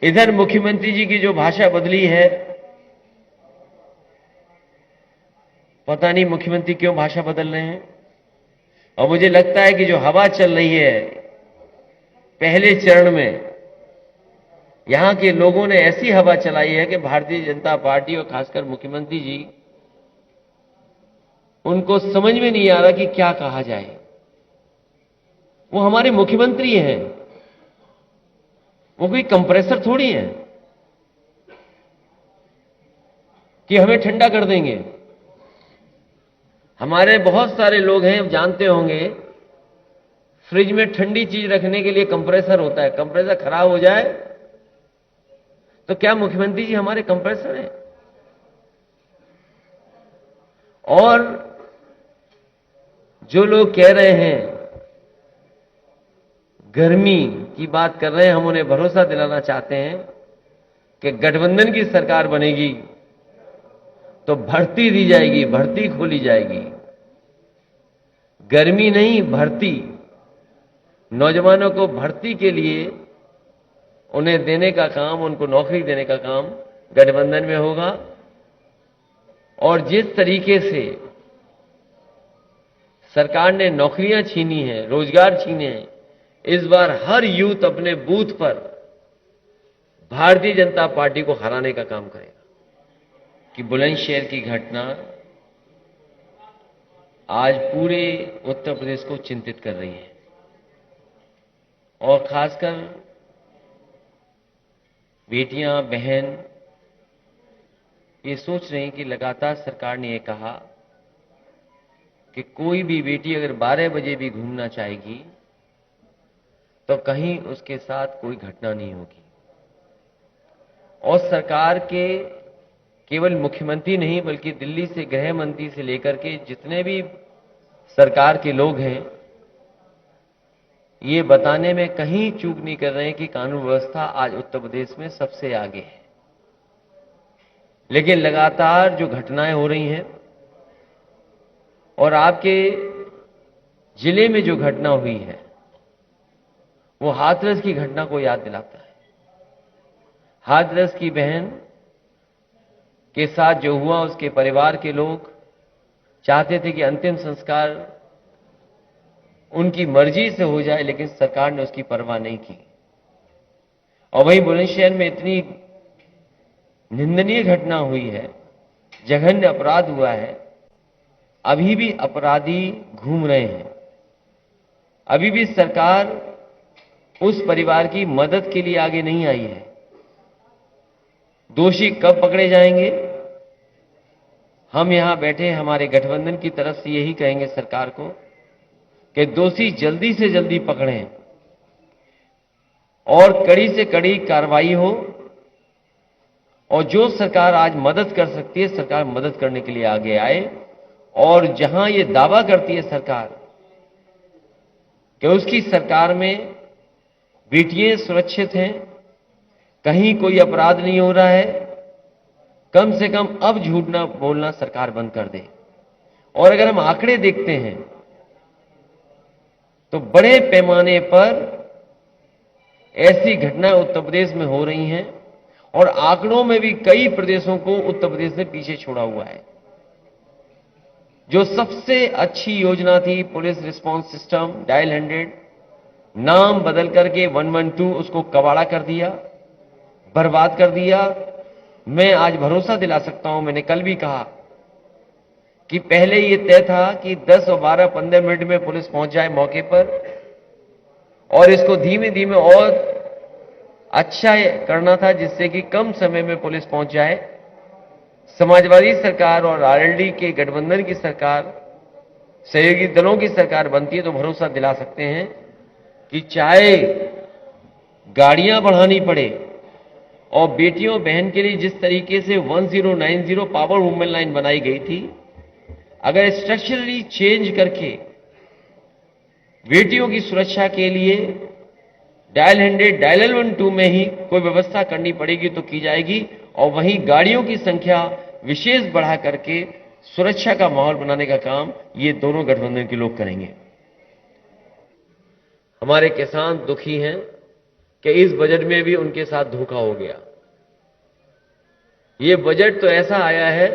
इधर मुख्यमंत्री जी की जो भाषा बदली है, पता नहीं मुख्यमंत्री क्यों भाषा बदल रहे हैं। और मुझे लगता है कि जो हवा चल रही है पहले चरण में, यहां के लोगों ने ऐसी हवा चलाई है कि भारतीय जनता पार्टी और खासकर मुख्यमंत्री जी, उनको समझ में नहीं आ रहा कि क्या कहा जाए। वो हमारे मुख्यमंत्री हैं, वो कोई कंप्रेसर थोड़ी है कि हमें ठंडा कर देंगे। हमारे बहुत सारे लोग हैं, जानते होंगे, फ्रिज में ठंडी चीज रखने के लिए कंप्रेसर होता है। कंप्रेसर खराब हो जाए तो क्या मुख्यमंत्री जी हमारे कंप्रेसर हैं? और जो लोग कह रहे हैं, गर्मी की बात कर रहे हैं, हम उन्हें भरोसा दिलाना चाहते हैं कि गठबंधन की सरकार बनेगी तो भर्ती दी जाएगी, भर्ती खोली जाएगी। गर्मी नहीं, भर्ती। नौजवानों को भर्ती के लिए उन्हें देने का काम, उनको नौकरी देने का काम गठबंधन में होगा। और जिस तरीके से सरकार ने नौकरियां छीनी हैं, रोजगार छीने हैं, इस बार हर यूथ अपने बूथ पर भारतीय जनता पार्टी को हराने का काम करेगा। कि बुलंदशहर की घटना आज पूरे उत्तर प्रदेश को चिंतित कर रही है और खासकर बेटियां, बहन ये सोच रही हैं कि लगातार सरकार ने ये कहा कि कोई भी बेटी अगर 12 बजे भी घूमना चाहेगी तो कहीं उसके साथ कोई घटना नहीं होगी। और सरकार के केवल मुख्यमंत्री नहीं बल्कि दिल्ली से गृह मंत्री से लेकर के जितने भी सरकार के लोग हैं, ये बताने में कहीं चूक नहीं कर रहे हैं कि कानून व्यवस्था आज उत्तर प्रदेश में सबसे आगे है। लेकिन लगातार जो घटनाएं हो रही हैं और आपके जिले में जो घटना हुई है वो हाथरस की घटना को याद दिलाता है। हाथरस की बहन के साथ जो हुआ, उसके परिवार के लोग चाहते थे कि अंतिम संस्कार उनकी मर्जी से हो जाए, लेकिन सरकार ने उसकी परवाह नहीं की। और वहीं बुलंदशहर में इतनी निंदनीय घटना हुई है, जघन्य अपराध हुआ है, अभी भी अपराधी घूम रहे हैं। अभी भी सरकार उस परिवार की मदद के लिए आगे नहीं आई है। दोषी कब पकड़े जाएंगे? हम यहां बैठे हमारे गठबंधन की तरफ से यही कहेंगे सरकार को कि दोषी जल्दी से जल्दी पकड़ें और कड़ी से कड़ी कार्रवाई हो। और जो सरकार आज मदद कर सकती है, सरकार मदद करने के लिए आगे आए। और जहां ये दावा करती है सरकार कि उसकी सरकार में बेटियां सुरक्षित हैं, कहीं कोई अपराध नहीं हो रहा है, कम से कम अब झूठ ना बोलना सरकार बंद कर दे। और अगर हम आंकड़े देखते हैं तो बड़े पैमाने पर ऐसी घटनाएं उत्तर प्रदेश में हो रही हैं और आंकड़ों में भी कई प्रदेशों को उत्तर प्रदेश ने पीछे छोड़ा हुआ है। जो सबसे अच्छी योजना थी पुलिस रिस्पांस सिस्टम डायल 100, नाम बदल करके 112 उसको कबाड़ा कर दिया, बर्बाद कर दिया। मैं आज भरोसा दिला सकता हूं, मैंने कल भी कहा कि पहले यह तय था कि 10 और 12, 15 मिनट में पुलिस पहुंच जाए मौके पर, और इसको धीमे धीमे और अच्छा करना था जिससे कि कम समय में पुलिस पहुंच जाए। समाजवादी सरकार और आरएलडी के गठबंधन की सरकार, सहयोगी दलों की सरकार बनती है तो भरोसा दिला सकते हैं कि चाहे गाड़ियां बढ़ानी पड़े और बेटियों बहन के लिए जिस तरीके से 1090 पावर वुमेन लाइन बनाई गई थी, अगर स्ट्रक्चरली चेंज करके बेटियों की सुरक्षा के लिए डायल 100, डायल 112 में ही कोई व्यवस्था करनी पड़ेगी तो की जाएगी। और वहीं गाड़ियों की संख्या विशेष बढ़ा करके सुरक्षा का माहौल बनाने का काम ये दोनों गठबंधन के लोग करेंगे। हमारे किसान दुखी हैं कि इस बजट में भी उनके साथ धोखा हो गया। ये बजट तो ऐसा आया है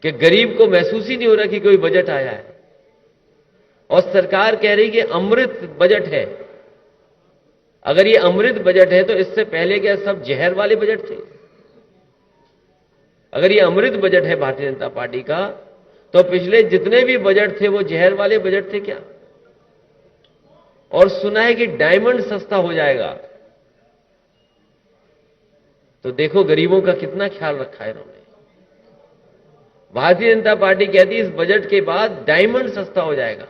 कि गरीब को महसूस ही नहीं हो रहा कि कोई बजट आया है, और सरकार कह रही कि अमृत बजट है। अगर ये अमृत बजट है तो इससे पहले क्या सब जहर वाले बजट थे? अगर ये अमृत बजट है भारतीय जनता पार्टी का, तो पिछले जितने भी बजट थे वो जहर वाले बजट थे क्या? और सुना है कि डायमंड सस्ता हो जाएगा। तो देखो गरीबों का कितना ख्याल रखा है इन्होंने। भारतीय जनता पार्टी कहती है इस बजट के बाद डायमंड सस्ता हो जाएगा।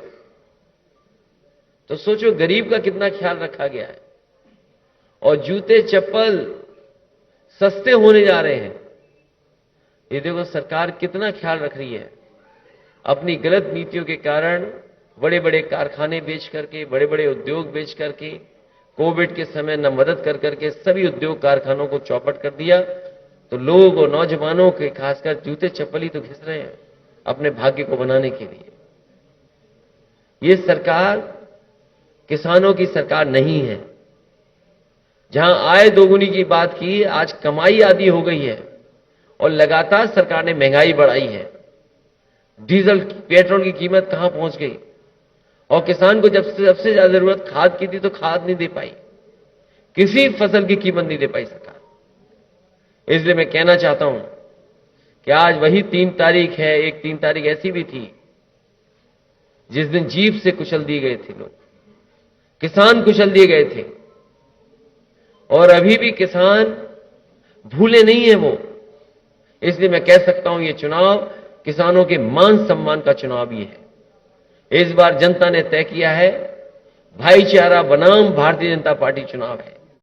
तो सोचो गरीब का कितना ख्याल रखा गया है। और जूते चप्पल सस्ते होने जा रहे हैं। ये देखो सरकार कितना ख्याल रख रही है। अपनी गलत नीतियों के कारण बड़े बड़े कारखाने बेच करके, बड़े बड़े उद्योग बेच करके, कोविड के समय न मदद कर करके सभी उद्योग कारखानों को चौपट कर दिया। तो लोग और नौजवानों के खासकर जूते चप्पल ही तो घिस रहे हैं अपने भाग्य को बनाने के लिए। ये सरकार किसानों की सरकार नहीं है। जहां आय दोगुनी की बात की, आज कमाई आधी हो गई है और लगातार सरकार ने महंगाई बढ़ाई है। डीजल पेट्रोल की कीमत कहां पहुंच गई, और किसान को जब सबसे ज्यादा जरूरत खाद की थी तो खाद नहीं दे पाई, किसी फसल की कीमत नहीं दे पाई सरकार। इसलिए मैं कहना चाहता हूं कि आज वही 3 तारीख है। एक 3 तारीख ऐसी भी थी जिस दिन जीप से कुचल दिए गए थे लोग, किसान कुचल दिए गए थे, और अभी भी किसान भूले नहीं है वो। इसलिए मैं कह सकता हूं ये चुनाव किसानों के मान सम्मान का चुनाव भी है। इस बार जनता ने तय किया है भाईचारा बनाम भारतीय जनता पार्टी चुनाव है।